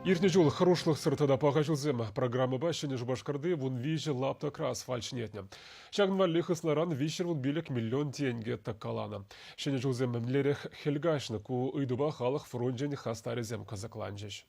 Иртне жол хорошлық сыртыда паға жылзем. Программа башыны жубашкарды вун вижі лапта крас фальшнетне. Шагын валли хысларан вишер вун билік миллион тенге таккалана. Шыны жылзем мемлерек хелгашны ку ыйдуба халық фронжен хастарезем казакланжеш.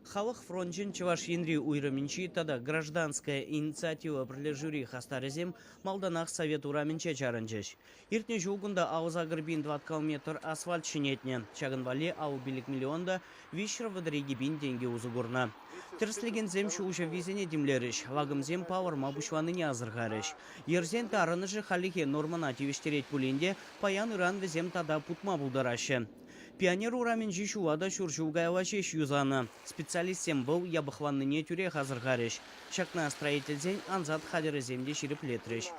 Халық фронтжен Чуваш Енри уйрыминчи тада гражданская инициатива прилежури хастарезем малданах совет ураменче чарынчеш. Иртне жугунда ауза грбин 20 км асфальт шинетне. Чагын вали ау билик миллионда вишер вадриги бин деньги узугурна. Терслеген земші уже визене демлеріш, вагымзем пауыр мабушваны не азырғарыш. Ерзен тарыныжы халихе нормана тевештерет пулинде паян иран везем тада путма булдарашы. Пионер урамен жишуада шуржугайлашеш юзаны. Специалистем был ябахванныне тюре хазырғарыш. Шакна строительзен анзат хадереземде ширип летреш.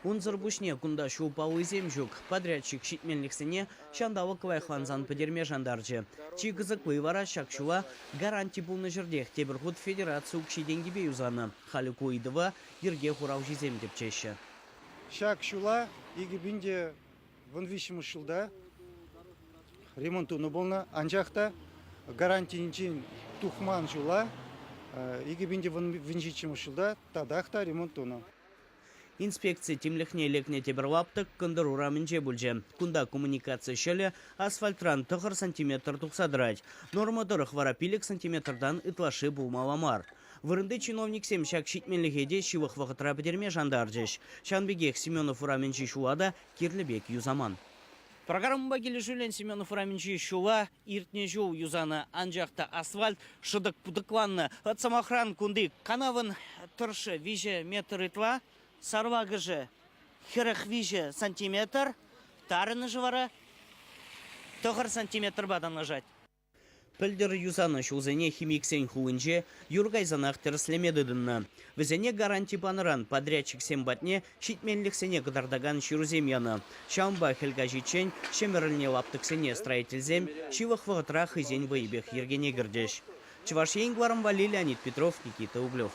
Унзыр бушне кунда шу пауызем жүк. Подрядчик шитменліксіне шандалы квайхланзан подерме жандаржы. Чигызык вывара шакшула гаранти булны жердех тебірхуд федерацию кшиденге беюзаны. Халі куидыва ерге хурау жезем деп чеші. Шакшула егебінде вынвишімі шылда ремонтуны болна. Анжақта гарантинчин тухман жула егебінде вынжичімі шылда тадақта ремонтуны. Инспекция темлехне лекне тебірлаптық күндір ураменже бүлже. Кунда коммуникация шелі асфальтран тұғыр сантиметр тұқсадырать. Норма дұрық варапилік сантиметрдан ытлашы бұлмаламар. Вырынды чиновник сем шак шитменлігеде шивық вақытра бідерме жандаржеш. Шанбегех Семенов ураменже шуада керлібек юзаман. Программа келешулен Семенов ураменже шула иртне жол юзаны анжақта асфальт шыдық пұдықланны. Атсамахран кунды канавын тұршы виже метр итла. Сарвагыжы херах виже сантиметр, тарыны жывара 9 сантиметр бадан нажать. Пілдер юзаны шулзене химиксен хулынже юргайзанах терслемедыдынна. Візене гаранти паныран подрядчик сембатне шитменліксене кыдардаган шируземьяны. Шамба хелгажичен шемерілне лаптыксене строительзем шивах вағытра хызен вайбех ергене гірдеш. Чуваш енгварым вали Леонид Петров, Никита Углев.